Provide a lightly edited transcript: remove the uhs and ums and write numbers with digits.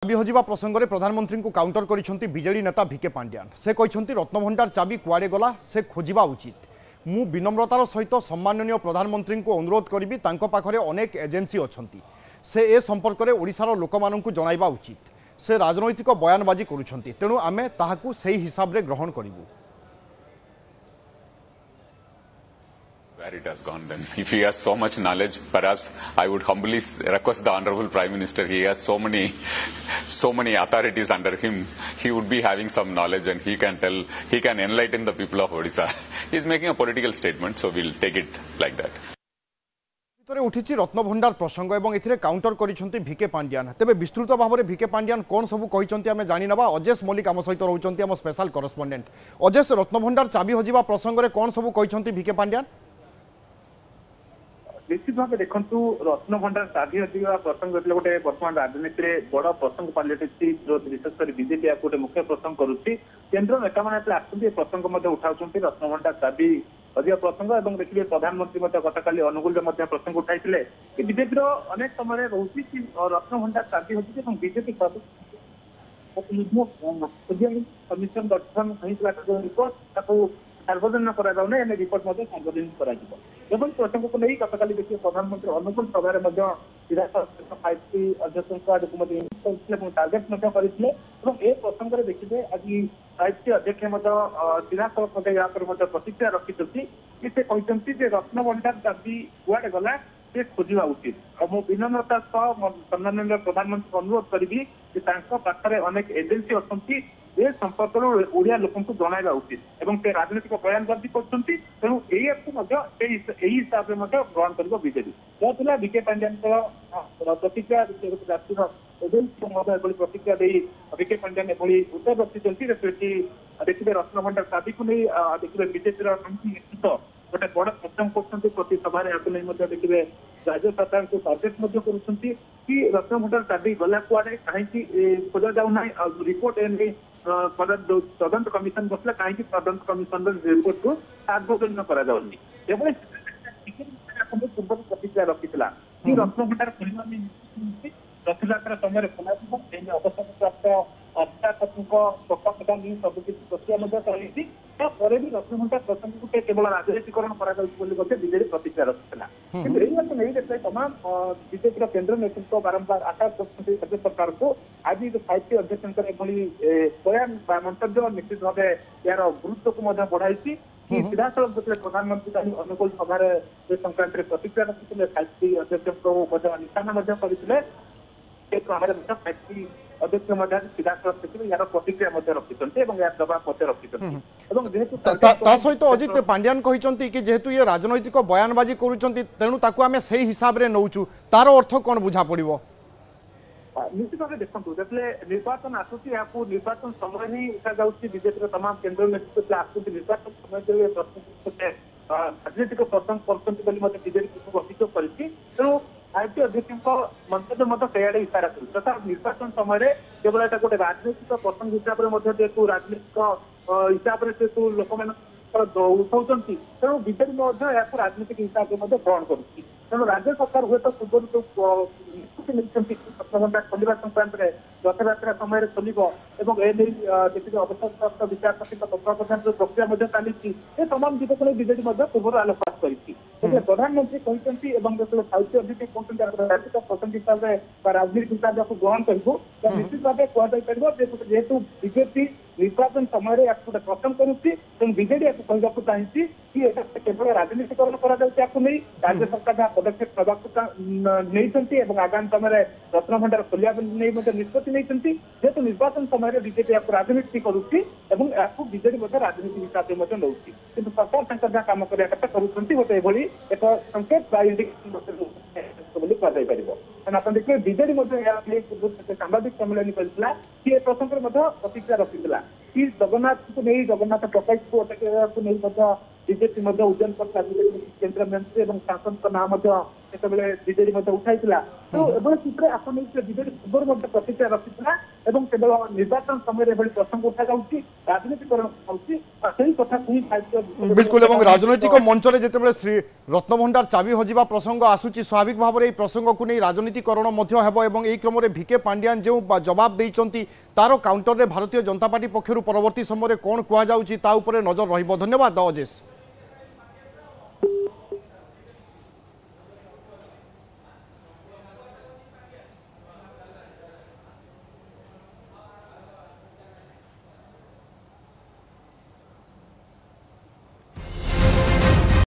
चाबी हजिबा प्रसंग में प्रधानमंत्री को काउंटर कर बीजेडी नेता भिके पांड्यान से कहते रत्नभंडार चाबी कुआड़े गला से खोजा उचित। मु विनम्रतार सहित सम्माननीय प्रधानमंत्री को अनुरोध करी पाखरे अनेक एजेन्सी अच्छा से ए संपर्क में ओडिशार लोक मानू जणाइबा उचित। से राजनैतिक बयानबाजी करुछंती तेणु आमे ताहाकू सही हिसाब रे ग्रहण करिवु। Where it has gone then. If he has so much knowledge, perhaps I would humbly request the Honorable Prime Minister, he has so many authorities under him, he would be having some knowledge and he can enlighten the people of Odisha. He is making a political statement, so we'll take it like that. उठी रत्नभंडार प्रसंग और ए counter कर भिके पांड्यान। तेज विस्तृत भाव में भिके पांड्यान कौन सब कहते आम जाणीना। अजेश मल्लिक आम सहित रोचंती आम स्पेशल करस्पंडेंट। अजेश, रत्नभंडार चाबी हजिबा प्रसंग में कौन सब कहते भिके पांड्यान? निश्चित भाव देखु रत्नभंडार चाबी हजिबा प्रसंग गोटे बर्तमान राजनीति में बड़ प्रसंग पलटि जो विशेषकर बीजेपी या गोटे मुख्य प्रसंग करुच्ची। केन्द्र नेता मैंने आसुच्च प्रसंग उठाऊँ रत्नभंडार चाबी हजिबा प्रसंग और देखिए प्रधानमंत्री गतकाली अनुगुल प्रसंग उठाई कि बीजेपी अनेक समय रोचे कि रत्नभंडार चाबी हजिबे और बीजेपी कमिशन गठन रिपोर्ट सार्वजनिक कराने रिपोर्ट सार्वजनिक कर प्रसंग को नहीं गतकाली देखिए प्रधानमंत्री अनुकूल सभा अध्यक्ष टार्गेट करते प्रसंग में देखिए आज 5टी अध्यक्ष सीधा प्रतिक्रिया रखिंट कि से कहते रत्नभंडार चाबी कुआड़े गला से खोजा उचित। और मुझे विनम्रता सह सम्माननीय प्रधानमंत्री को अनुरोध करी कि पाखे अनेक एजेन्सी अच्छा ए संपर्क में ओडिया लोक जणाइबा उचित और से राजनीतिक बयानबाजी करूँ हिसाब से ग्रहण कर बीजेपी। जहाँ भिके पांड्यान प्रतिक्रिया प्रतिक्रिया भिके पांड्यान एभली उत्तर रखी देखिए रत्नभंडार चाबी को नहीं देखिए बीजेपी नेतृत्व गोटे बड़ प्रचार कर प्रति सभा देखिए राज्य सरकार को टार्गेट कि रत्नभंडार चाबी गला कुआड़े कहीं खोजा जाऊना रिपोर्ट तदंत कमिशन बसला कहीं तदंत कमिशन रिपोर्ट को सार्वजनिक करानी पूर्व प्रतिक्रिया रखी कि रत्नभंडार रथयात्रा समय अवसर प्राप्त अधिकारियों नहीं सबकि प्रक्रिया चली भी रत्नभंडार प्रसंग को केवल राजनीतिकरण बीजेपी प्रतिक्रिया रखी नहीं देखिए तमाम बीजेपी केन्द्र नेतृत्व बारंबार आशा कर राज्य सरकार को आज 5टी अध्यक्ष बयान मंतव्य निश्चित भाव यार गुरुत्व को बढ़ाई कि सीधा सड़क देखिए प्रधानमंत्री अनुकूल सभा संक्रांत प्रतिक्रिया रखी 5टी अध्यक्ष निशाना करते सीधा सड़क देखिए यार प्रतिक्रिया रखी जवाब रखी सहित अजित पांड्यान कहते कि जेहेतु ये राजनैतिक बयानबाजी करूँ ताकू आम से हिसाब से नौचु तार अर्थ कौन बुझा पड़ो? निश्चित भाव देखो जो निर्वाचन आसूँ निर्वाचन समय ही उठा जाऊँगी बीजेपी तमाम केन्द्र नेतृत्व आसूँ निर्वाचन समय राजनीतिक प्रसंग कर बीजेपी अभियोग कर तेणु 5टी अध्यक्ष मंतव्य सैआड़े इशारा कर तथा निर्वाचन समय केवल एटा गोटे राजनैतिक प्रसंग हिसाब से जेहतु राजनीतिक हिसाब से लोक उठाऊँ तेणु बीजेपी राजनीतिक हिसाब से ग्रहण करुच्ची। तेणु राज्य सरकार हुए तो पूर्व निष्पत्ति रत्नभंडार खोलने संक्रांत में रथयात्रा समय खोल देखिए अवसर प्राप्त विचारपति तत्वावधान जो प्रक्रिया चली तमाम दिगक बीजेपी पूर्व आलोकपात कर प्रधानमंत्री कहते 5टी अध्यक्ष कहते प्रसंग हिसाब से राजनीतिक हिसाब से ग्रहण कर निश्चित भाव कहपर जेहेतु बीजेपी निर्वाचन समय गोटे प्रसंग करुच्ची बीजेडी या कहवाक चाहिए कि केवल राजनीतिकरण नहीं राज्य सरकार जहाँ पदक्षेप नहीं आगामी समय रत्नभंडार खोलिया निष्पत्ति नहीं जेहेतु निर्वाचन समय बीजेपी राजनीति करुच्ची बीजेडी राजनीति हिसाब से नौची कि सरकार जहाँ कम करता करुँचे एक संकेत आप देखिए बीजेडी सांबादिक सम्मेलन करता कि प्रसंग में प्रतिक्रिया रखी कि जगन्नाथ को नहीं जगन्नाथ प्रकल्प को अटक नहीं बीजेपी उद्यम कर केन्द्र मंत्री और सांसद नाम बीजेडी उठाई तो एभली सूत्र आपको बीजेडी पूर्व प्रतिक्रिया रखी केवल निर्वाचन समय प्रसंग उठा जाऊँगी राजनीतिकरण ସେଇ କଥାକୁ ହିଁ बिल्कुल एवं राजनैतिक मंच में जिते श्री रत्नभंडार चाबी हजिबा प्रसंग आसूची स्वाभाविक भाव में प्रसंग को नहीं राजनीतिकरण यही क्रम में भिके पांड्यान जो जवाब देइचंती तार काउंटर में भारतीय जनता पार्टी पक्षर परवर्ती समय कौन कहुच्छी नजर रहिबो। धन्यवाद अजेश।